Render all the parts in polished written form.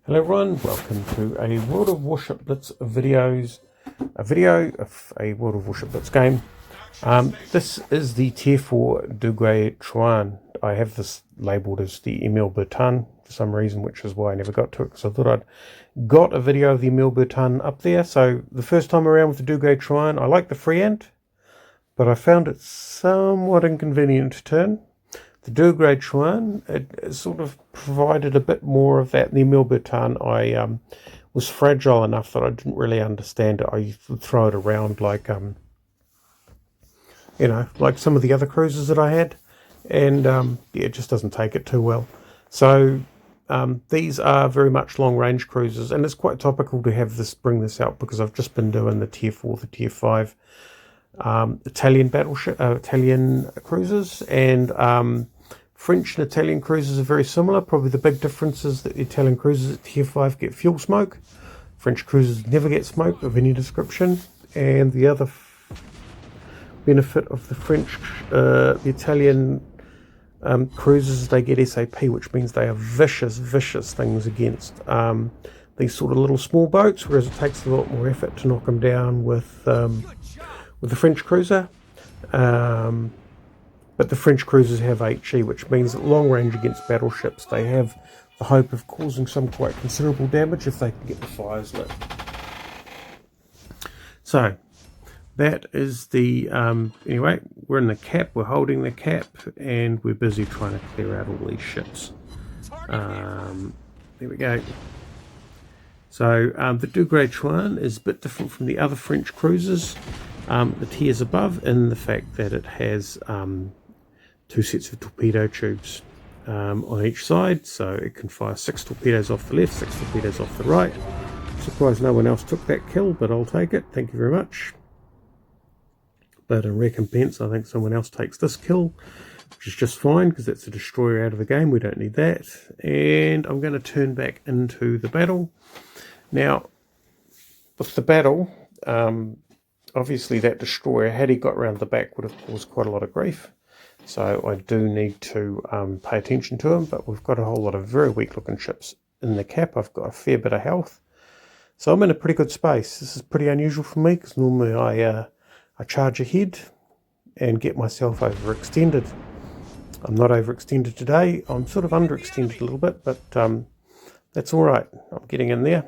Hello everyone, welcome to a World of Warships Blitz a video of a World of Warships Blitz game. This is the Tier 4 Duguay-Trouin. I have this labelled as the Emile Bertin for some reason, which is why I never got to it, because I thought I'd got a video of the Emile Bertin up there. So the first time around with the Duguay-Trouin, I like the freehand, but I found it somewhat inconvenient to turn. The Duguay-Trouin, it sort of provided a bit more of that. The Emile Bertin, I was fragile enough that I didn't really understand it. I would throw it around like, like some of the other cruisers that I had. And, it just doesn't take it too well. So, these are very much long-range cruisers. And it's quite topical to bring this out, because I've just been doing the Tier 4, the Tier 5 Italian cruisers. And, French and Italian cruisers are very similar. Probably the big difference is that the Italian cruisers at Tier 5 get fuel smoke. French cruisers never get smoke of any description. And the other benefit of the Italian cruisers, they get SAP, which means they are vicious things against these sort of little small boats, whereas it takes a lot more effort to knock them down with the French cruiser. But the French cruisers have HE, which means that long range against battleships, they have the hope of causing some quite considerable damage if they can get the fires lit. So, that is the, anyway, we're in the cap, we're holding the cap, and we're busy trying to clear out all these ships. There we go. So, the Duguay-Trouin is a bit different from the other French cruisers, the tiers above, in the fact that it has two sets of torpedo tubes on each side, so it can fire 6 torpedoes off the left, 6 torpedoes off the right. Surprised no one else took that kill, but I'll take it, thank you very much. But in recompense, I think someone else takes this kill, which is just fine, because that's a destroyer out of the game, we don't need that. And I'm going to turn back into the battle. Now, with the battle, obviously that destroyer, had he got around the back, would have caused quite a lot of grief. So I do need to pay attention to him, but we've got a whole lot of very weak looking ships in the cap. I've got a fair bit of health. So I'm in a pretty good space. This is pretty unusual for me, because normally I charge ahead and get myself overextended. I'm not overextended today. I'm sort of underextended a little bit, but that's all right. I'm getting in there.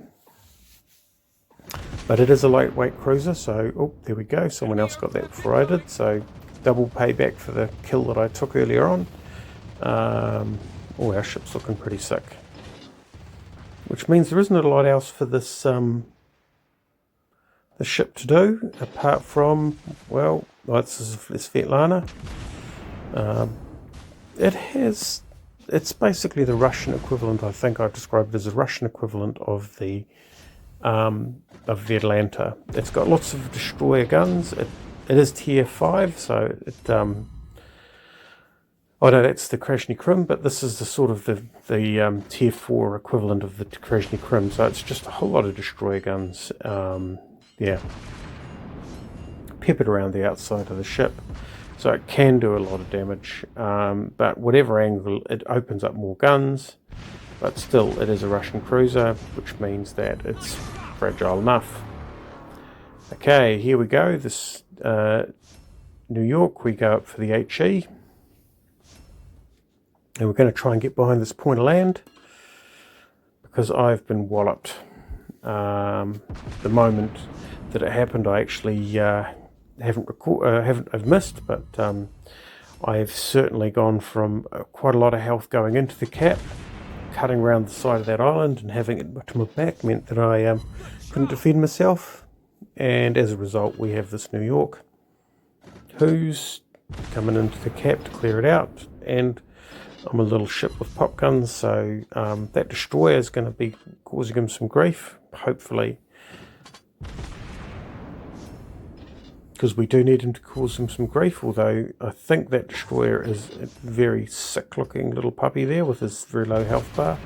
But it is a lightweight cruiser, so, oh, there we go. Someone else got that before I did, so double payback for the kill that I took earlier on. Our ship's looking pretty sick. Which means there isn't a lot else for this the ship to do, apart from, well, this is Svetlana. It's basically the Russian equivalent, I think I've described it as a Russian equivalent of the Atlanta. It's got lots of destroyer guns. It is tier 5, so it oh no, that's the Krasny-Krim, but this is the sort of the tier 4 equivalent of the Krasny-Krim, so it's just a whole lot of destroyer guns, yeah, peppered around the outside of the ship, so it can do a lot of damage, but whatever angle, it opens up more guns, but still it is a Russian cruiser, which means that it's fragile enough. Okay, here we go. This New York, we go up for the HE, and we're going to try and get behind this point of land, because I've been walloped. The moment that it happened, I actually I've missed, but I've certainly gone from quite a lot of health going into the cap, cutting around the side of that island, and having it to my back meant that I couldn't defend myself. And as a result, we have this New York who's coming into the cap to clear it out, and I'm a little ship with pop guns, so that destroyer is going to be causing him some grief, hopefully, because we do need him to cause him some grief, although I think that destroyer is a very sick looking little puppy there with his very low health bar.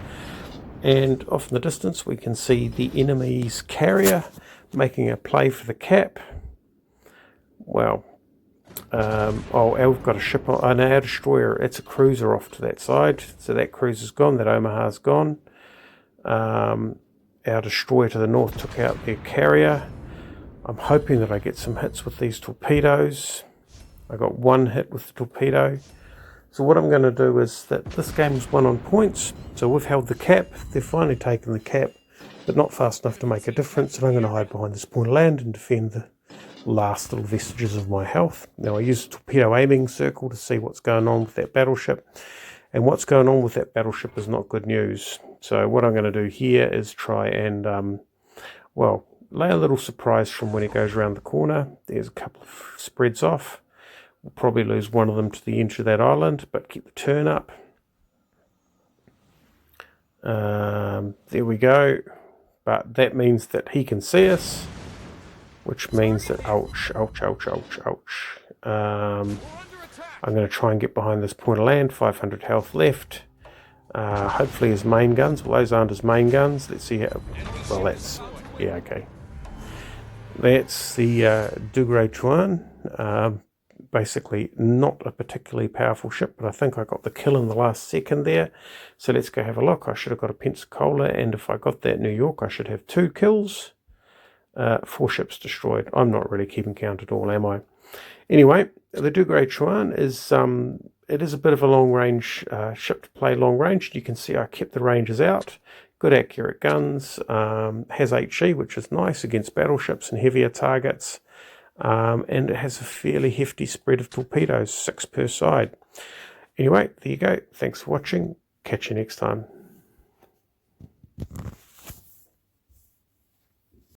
And off in the distance we can see the enemy's carrier making a play for the cap. Well, we've got a ship on, our destroyer, it's a cruiser off to that side, so that cruiser's gone, that Omaha's gone. Our destroyer to the north took out their carrier. I'm hoping that I get some hits with these torpedoes. I got one hit with the torpedo. So what I'm going to do is that this game is won on points. So we've held the cap. They've finally taken the cap, but not fast enough to make a difference. And I'm going to hide behind this point of land and defend the last little vestiges of my health. Now I use a torpedo aiming circle to see what's going on with that battleship. And what's going on with that battleship is not good news. So what I'm going to do here is try and, well, lay a little surprise from when he goes around the corner. There's a couple of spreads off. We'll probably lose one of them to the edge of that island, but keep the turn up. There we go. But that means that he can see us, which means that, ouch, ouch, ouch, ouch, ouch. I'm going to try and get behind this point of land, 500 health left. Hopefully his main guns, well those aren't his main guns. Let's see how, well that's, yeah, okay. That's the Duguay-Trouin. Basically not a particularly powerful ship, but I think I got the kill in the last second there. So let's go have a look. I should have got a Pensacola, and if I got that New York, I should have 2 kills. 4 ships destroyed. I'm not really keeping count at all, am I? Anyway, the Duguay-Trouin is it is a bit of a long-range ship to play long range. You can see I kept the ranges out. Good accurate guns. Has HE, which is nice against battleships and heavier targets. And it has a fairly hefty spread of torpedoes, 6 per side. Anyway, there you go. Thanks for watching. Catch you next time.